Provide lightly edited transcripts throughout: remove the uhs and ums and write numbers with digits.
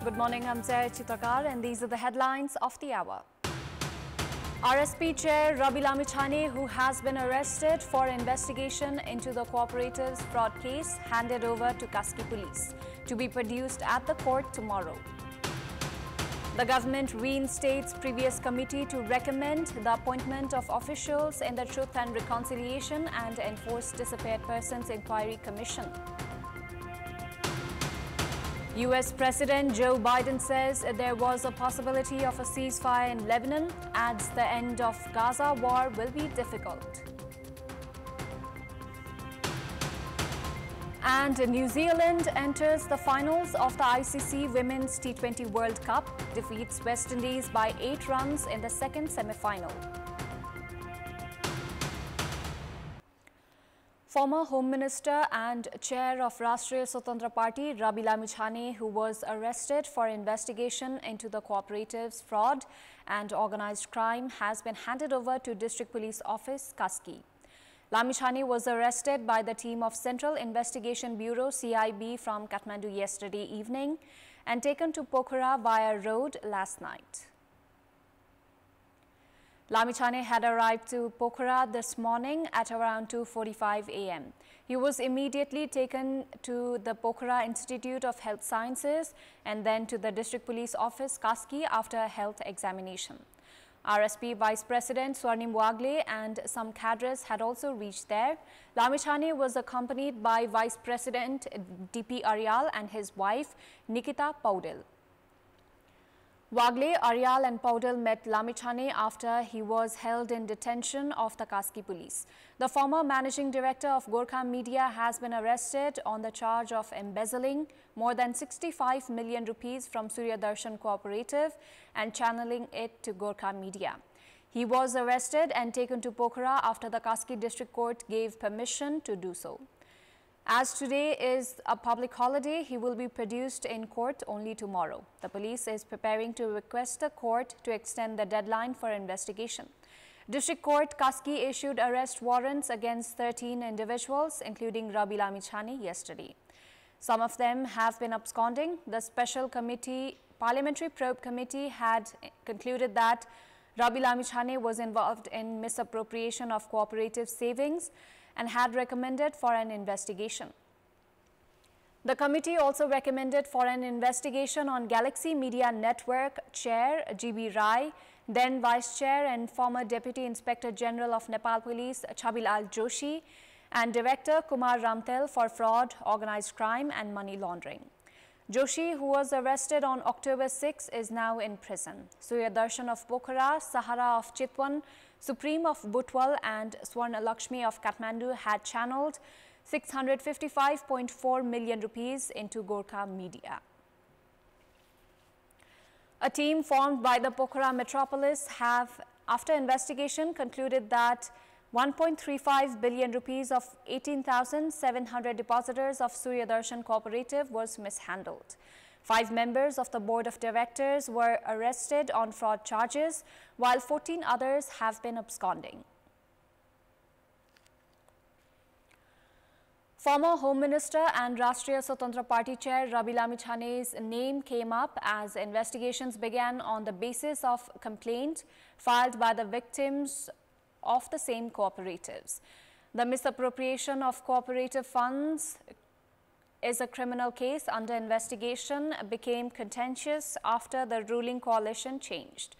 Good morning, I'm Chitrakar and these are the headlines of the hour. RSP Chair Rabi Lammani, who has been arrested for investigation into the cooperatives fraud case, handed over to Kaski police to be produced at the court tomorrow. The government reinstates previous committee to recommend the appointment of officials in the Truth and Reconciliation and Enforced Disappeared Persons Inquiry Commission. US President Joe Biden says there was a possibility of a ceasefire in Lebanon, adds the end of Gaza war will be difficult. And New Zealand enters the finals of the ICC Women's T20 World Cup, defeats West Indies by 8 runs in the second semi-final. Former Home Minister and Chair of Rashtriya Swatantra Party, Rabi Lammani, who was arrested for investigation into the cooperatives fraud and organized crime, has been handed over to District Police Office, Kaski. Lammani was arrested by the team of Central Investigation Bureau CIB from Kathmandu yesterday evening and taken to Pokhara via road last night. Lammani had arrived to Pokhara this morning at around 2:45 a.m. He was immediately taken to the Pokhara Institute of Health Sciences and then to the District Police Office, Kaski, after a health examination. RSP Vice President Swarnim and some cadres had also reached there. Lammani was accompanied by Vice President D.P. Aryal and his wife Nikita Paudel. Wagle, Aryal and Paudel met Lammani after he was held in detention of the Kaski police. The former managing director of Gorkha Media has been arrested on the charge of embezzling more than 65 million rupees from Surya Darshan Cooperative and channeling it to Gorkha Media. He was arrested and taken to Pokhara after the Kaski District Court gave permission to do so. As today is a public holiday, he will be produced in court only tomorrow. The police is preparing to request the court to extend the deadline for investigation. District Court Kaski issued arrest warrants against 13 individuals, including Rabi Lammani, yesterday. Some of them have been absconding. The Special Committee, Parliamentary Probe Committee had concluded that Rabi Lammani was involved in misappropriation of cooperative savings and had recommended for an investigation. The committee also recommended for an investigation on Galaxy Media Network Chair GB Rai, then Vice Chair and former Deputy Inspector General of Nepal Police Chabilal Joshi, and Director Kumar Ramtel for fraud, organized crime and money laundering. Joshi, who was arrested on October 6, is now in prison. Surya Darshan of Pokhara, Sahara of Chitwan, Supreme of Butwal and Swarna Lakshmi of Kathmandu had channeled 655.4 million rupees into Gorkha Media. A team formed by the Pokhara metropolis have, after investigation, concluded that 1.35 billion rupees of 18,700 depositors of Surya Darshan Cooperative was mishandled. 5 members of the Board of Directors were arrested on fraud charges, while 14 others have been absconding. Former Home Minister and Rashtriya Swatantra Party Chair Rabi Lammani's name came up as investigations began on the basis of complaint filed by the victims of the same cooperatives. The misappropriation of cooperative funds is a criminal case under investigation, became contentious after the ruling coalition changed.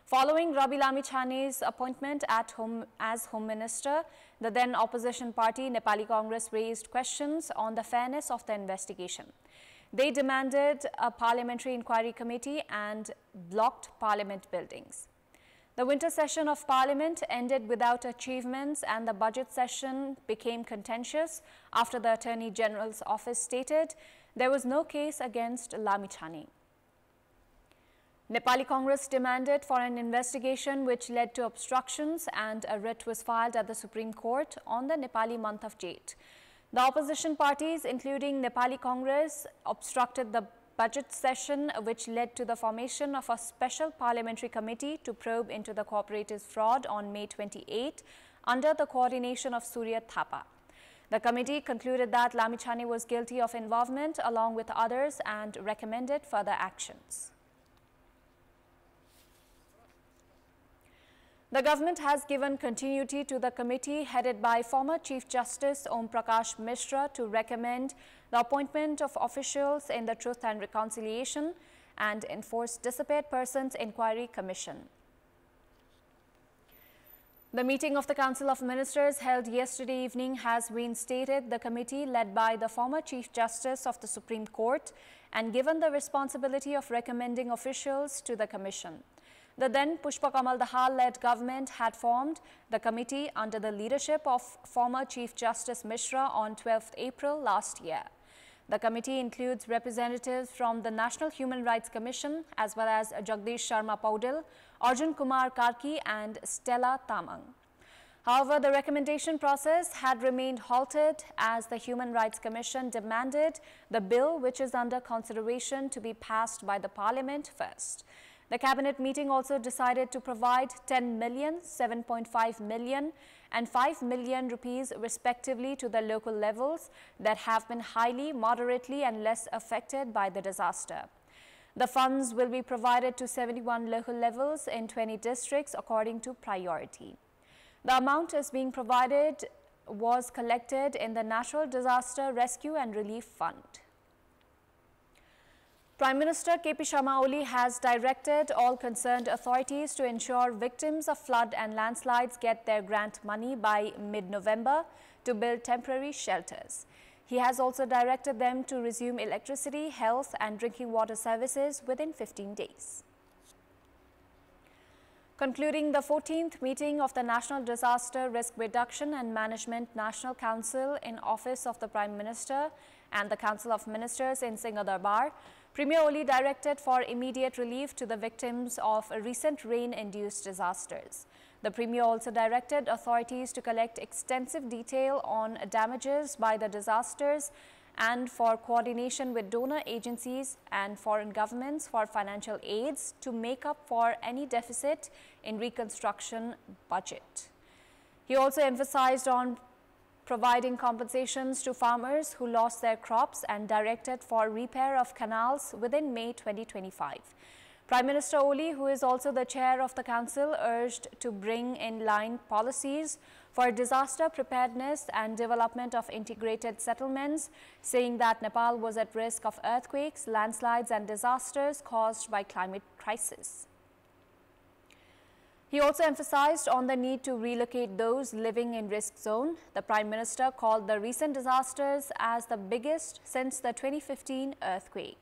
Following Rabi Lammani's appointment as Home Minister, the then opposition party Nepali Congress raised questions on the fairness of the investigation. They demanded a parliamentary inquiry committee and blocked parliament buildings. The winter session of Parliament ended without achievements and the budget session became contentious after the Attorney General's office stated there was no case against Lammani. Nepali Congress demanded for an investigation which led to obstructions and a writ was filed at the Supreme Court on the Nepali month of Jait. The opposition parties, including Nepali Congress, obstructed the budget session, which led to the formation of a special parliamentary committee to probe into the cooperatives fraud on May 28 under the coordination of Surya Thapa. The committee concluded that Lammani was guilty of involvement along with others and recommended further actions. The government has given continuity to the committee headed by former Chief Justice Om Prakash Mishra to recommend the appointment of officials in the Truth and Reconciliation and Enforced Disappeared Persons Inquiry Commission. The meeting of the Council of Ministers held yesterday evening has reinstated the committee led by the former Chief Justice of the Supreme Court and given the responsibility of recommending officials to the commission. The then Pushpa Kamal Dahal-led government had formed the committee under the leadership of former Chief Justice Mishra on 12th April last year. The committee includes representatives from the National Human Rights Commission as well as Jagdish Sharma Paudil, Arjun Kumar Karki and Stella Tamang. However, the recommendation process had remained halted as the Human Rights Commission demanded the bill which is under consideration to be passed by the Parliament first. The cabinet meeting also decided to provide 10 million, 7.5 million and 5 million rupees respectively to the local levels that have been highly, moderately and less affected by the disaster. The funds will be provided to 71 local levels in 20 districts according to priority. The amount is being provided was collected in the Natural Disaster Rescue and Relief Fund. Prime Minister KP Sharma Oli has directed all concerned authorities to ensure victims of flood and landslides get their grant money by mid-November to build temporary shelters. He has also directed them to resume electricity, health and drinking water services within 15 days. Concluding the 14th meeting of the National Disaster Risk Reduction and Management National Council in Office of the Prime Minister and the Council of Ministers in Singhadarbar, Premier Oli directed for immediate relief to the victims of recent rain-induced disasters. The Premier also directed authorities to collect extensive detail on damages by the disasters and for coordination with donor agencies and foreign governments for financial aids to make up for any deficit in reconstruction budget. He also emphasized on providing compensations to farmers who lost their crops and directed for repair of canals within May 2025. Prime Minister Oli, who is also the chair of the council, urged to bring in line policies for disaster preparedness and development of integrated settlements, saying that Nepal was at risk of earthquakes, landslides and disasters caused by climate crisis. He also emphasized on the need to relocate those living in risk zone. The Prime Minister called the recent disasters as the biggest since the 2015 earthquake.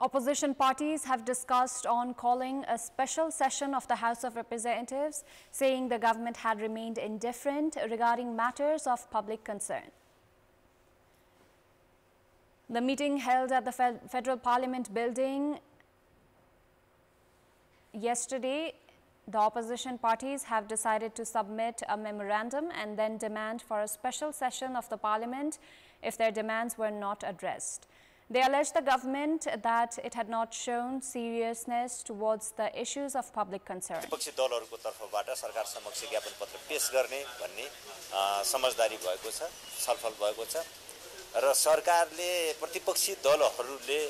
Opposition parties have discussed on calling a special session of the House of Representatives, saying the government had remained indifferent regarding matters of public concern. The meeting held at the Federal Parliament building yesterday, the opposition parties have decided to submit a memorandum and then demand for a special session of the Parliament if their demands were not addressed. They allege the government that it had not shown seriousness towards the issues of public concern. विपक्षी दलहरुको तर्फबाट सरकार समक्ष ज्ञापन पत्र पेश गर्ने भन्ने समझदारी भएको छ, छलफल भएको छ र सरकारले प्रतिपक्षी दलहरुले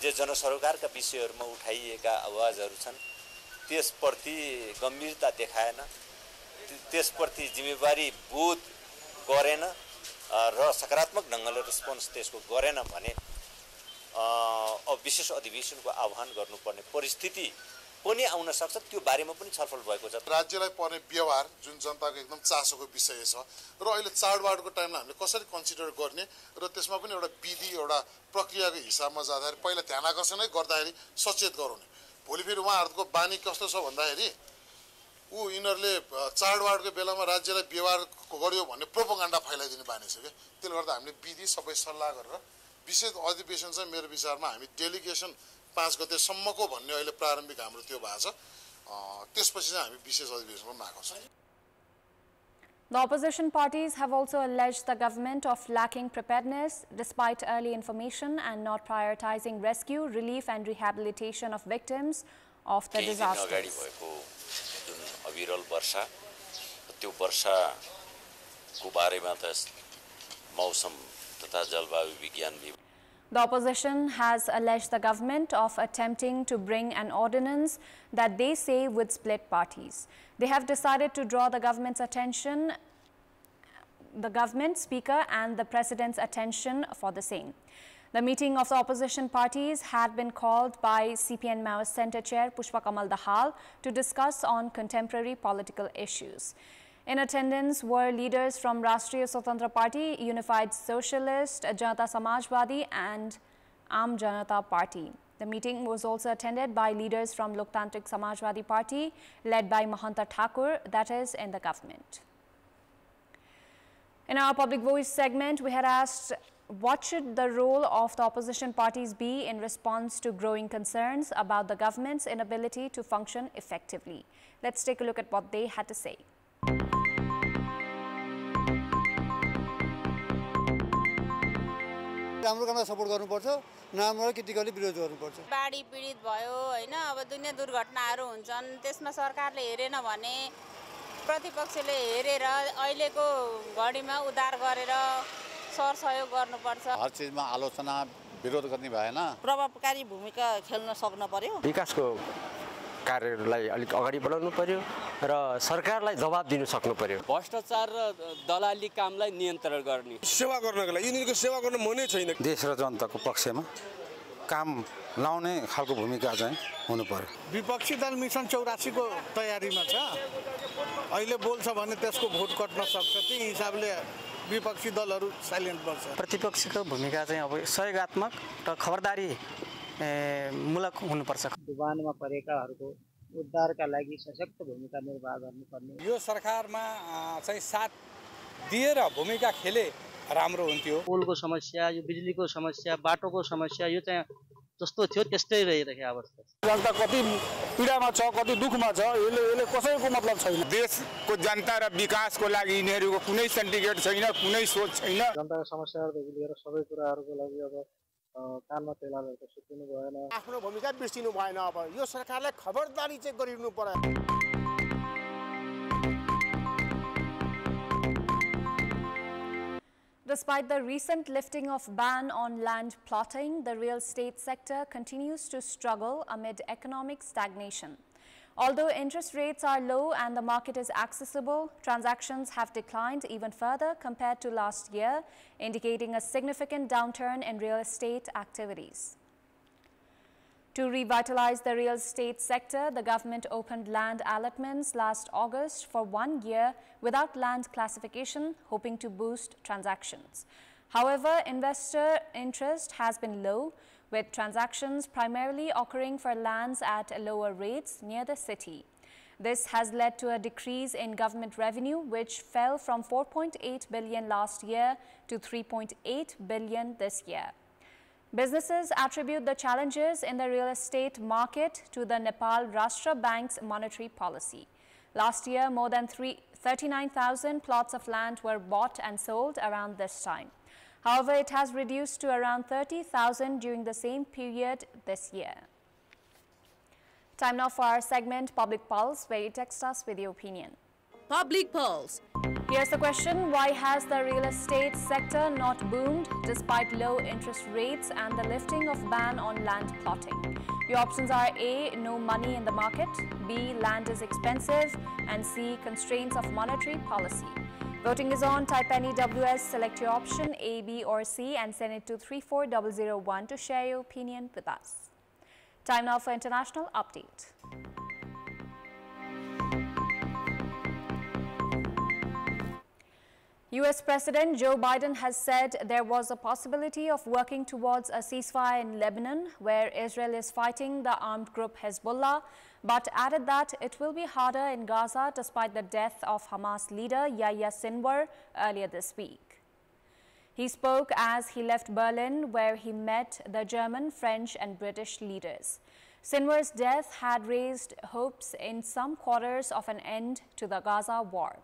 जे जनसरोकारका विषयहरुमा उठाइएका आवाजहरु छन् त्यसप्रति गम्भीरता देखाएन, त्यसप्रति जिम्मेवारी बोध गरेन र सकारात्मक ढंगले रेस्पोन्स त्यसको गरेन भने विशेष अधिवेशनको आह्वान गर्नुपर्ने परिस्थिति पनि आउन सक्छ। त्यो बारेमा पनि छलफल भएको छ। राज्यलाई पर्ने व्यवहार जुन जनताको एकदम चासोको विषय छ र अहिले चाडबाडको टाइममा हामीले कसरी कन्सिडर गर्ने र त्यसमा पनि एउटा विधि एउटा प्रक्रियाको हिसाबमा जाँदाखेरि पहिला ध्यान आकर्षणै गर्दाखेरि सचेत गराउने। भोलि फेरि उहाँहरुको बानी कस्तो छ भन्दाखेरि यिनहरुले चाडबाडको बेलामा राज्यलाई व्यवहार गर्यो भन्ने प्रोपोगन्डा फैलाइदिने बानी छ के। त्यसले गर्दा हामीले विधि सबै सल्लाह गरेर विशेष अधिवेशन चाहिँ मेरो विचारमा हामी डेलिगेसन 5 गतेसम्मको भन्ने अहिले प्रारम्भिक हाम्रो त्यो भएको छ। त्यसपछि चाहिँ हामी विशेष अधिवेशनमा माग्छौं। The opposition parties have also alleged the government of lacking preparedness despite early information and not prioritizing rescue, relief and rehabilitation of victims of the disasters. अविरल वर्षा त्यो वर्षा को बारेमा त मौसम तथा जलवायु विज्ञान विभाग The opposition has alleged the government of attempting to bring an ordinance that they say would split parties. They have decided to draw the government speaker and the president's attention for the same. The meeting of the opposition parties had been called by CPN Maoist Centre Chair Pushpa Kamal Dahal to discuss on contemporary political issues. In attendance were leaders from Rashtriya Swatantra Party, Unified Socialist, Janata Samajwadi and Aam Janata Party. The meeting was also attended by leaders from Loktantrik Samajwadi Party, led by Mahanta Thakur, that is in the government. In our Public Voice segment, we had asked, what should the role of the opposition parties be in response to growing concerns about the government's inability to function effectively? Let's take a look at what they had to say. राम्रो कामलाई support गर्नुपर्छ नराम्रो critically विरोध गर्नुपर्छ बाढी पीडित भयो हैन अब दुनिया दुर्घटनाहरू हुन्छन् त्यसमा सरकारले हेरेन भने प्रतिपक्षले हेरेर अहिलेको घडीमा उद्धार गरेर सरसहयोग गर्नुपर्छ हर चीजमा आलोचना विरोध गर्ने भएन प्रभावकारी भूमिका खेल्न सक्न पर्यो विकासको कार्यलाई अलिक अगाडि बढाउनु पर्यो र सरकारलाई जवाब दिन सक्नु पर्यो भ्रष्टाचार र दलाली कामलाई नियन्त्रण गर्ने सेवा गर्नको लागि यिनीहरुको सेवा गर्न मनै छैन देश र जनताको पक्षमा काम लाउने खालको भूमिका चाहिँ हुनु पर्यो विपक्षी दल मिसन 84 को तयारीमा छ अहिले बोल्छ भने त्यसको भोट कट्न सक्छ त्यही हिसाबले विपक्षी दलहरु साइलेन्ट बस्छ प्रतिपक्षको भूमिका चाहिँ अब सहयोगात्मक र खबरदारी मूलक हुनुपर्छ डुबानमा परेकाहरुको उद्धारका लागि सशक्त भूमिका निर्वाह गर्नुपर्ने यो सरकारमा चाहिँ साथ दिएर भूमिका खेले राम्रो हुन्थ्यो पुलको समस्या यो बिजुलीको समस्या बाटोको समस्या यो चाहिँ जस्तो थियो त्यस्तै रहिरहेको अवस्था जनता कति पीडामा छ कति दुखमा छ यसले कसैको मतलब छैन देशको जनता र विकासको लागि यिनीहरुको कुनै सिन्डिकेट छैन कुनै सोच छैन जनताको समस्याहरुदेखि लिएर सबै कुराहरुको लागि अब कानमा तेलालहरुको सुत्नु भएन आफ्नो भूमिका बिर्सिनु भएन अब यो सरकारलाई खबरदारी चाहिँ गरिनु पर्यो Despite the recent lifting of ban on land plotting, the real estate sector continues to struggle amid economic stagnation. Although interest rates are low and the market is accessible, transactions have declined even further compared to last year, indicating a significant downturn in real estate activities. To revitalize the real estate sector, the government opened land allotments last August for 1 year without land classification, hoping to boost transactions. However, investor interest has been low, with transactions primarily occurring for lands at lower rates near the city. This has led to a decrease in government revenue, which fell from 4.8 billion last year to 3.8 billion this year. Businesses attribute the challenges in the real estate market to the Nepal Rashtra Bank's monetary policy. Last year, more than 39,000 plots of land were bought and sold around this time. However, it has reduced to around 30,000 during the same period this year. Time now for our segment, Public Pulse, where you text us with your opinion. Public Pulse. Here's the question: why has the real estate sector not boomed despite low interest rates and the lifting of ban on land plotting? Your options are A, no money in the market, B, land is expensive, and C, constraints of monetary policy. Voting is on. Type any WS, select your option A, B or C and send it to 34001 to share your opinion with us. Time now for international update. US President Joe Biden has said there was a possibility of working towards a ceasefire in Lebanon, where Israel is fighting the armed group Hezbollah, but added that it will be harder in Gaza despite the death of Hamas leader Yahya Sinwar earlier this week. He spoke as he left Berlin, where he met the German, French and British leaders. Sinwar's death had raised hopes in some quarters of an end to the Gaza war.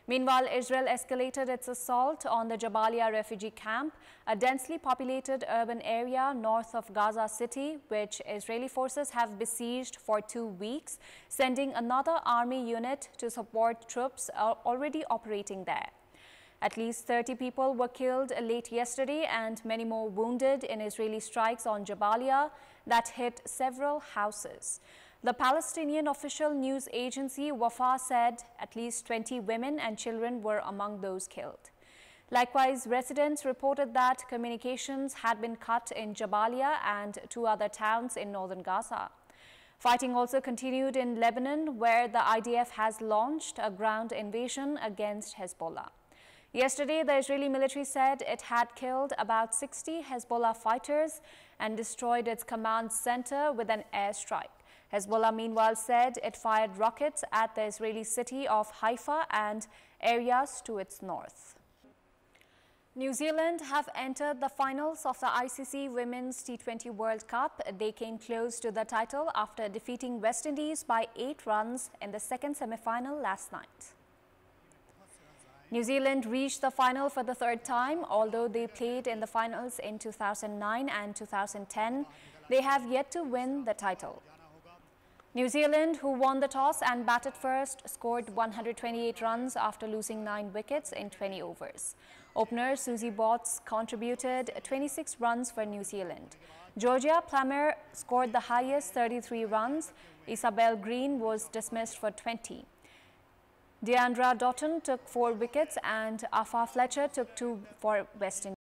Meanwhile, Israel escalated its assault on the Jabalia refugee camp, a densely populated urban area north of Gaza City, which Israeli forces have besieged for 2 weeks, sending another army unit to support troops already operating there. At least 30 people were killed late yesterday and many more wounded in Israeli strikes on Jabalia that hit several houses. The Palestinian official news agency Wafa said at least 20 women and children were among those killed. Likewise, residents reported that communications had been cut in Jabalia and 2 other towns in northern Gaza. Fighting also continued in Lebanon, where the IDF has launched a ground invasion against Hezbollah. Yesterday, the Israeli military said it had killed about 60 Hezbollah fighters and destroyed its command center with an airstrike. Hezbollah, meanwhile, said it fired rockets at the Israeli city of Haifa and areas to its north. New Zealand have entered the finals of the ICC Women's T20 World Cup. They came close to the title after defeating West Indies by 8 runs in the second semi-final last night. New Zealand reached the final for the 3rd time. Although they played in the finals in 2009 and 2010, they have yet to win the title. New Zealand, who won the toss and batted first, scored 128 runs after losing 9 wickets in 20 overs. Opener Susie Botts contributed 26 runs for New Zealand. Georgia Plummer scored the highest, 33 runs. Isabel Green was dismissed for 20. Deandra Doughton took 4 wickets and Afa Fletcher took 2 for West Indies.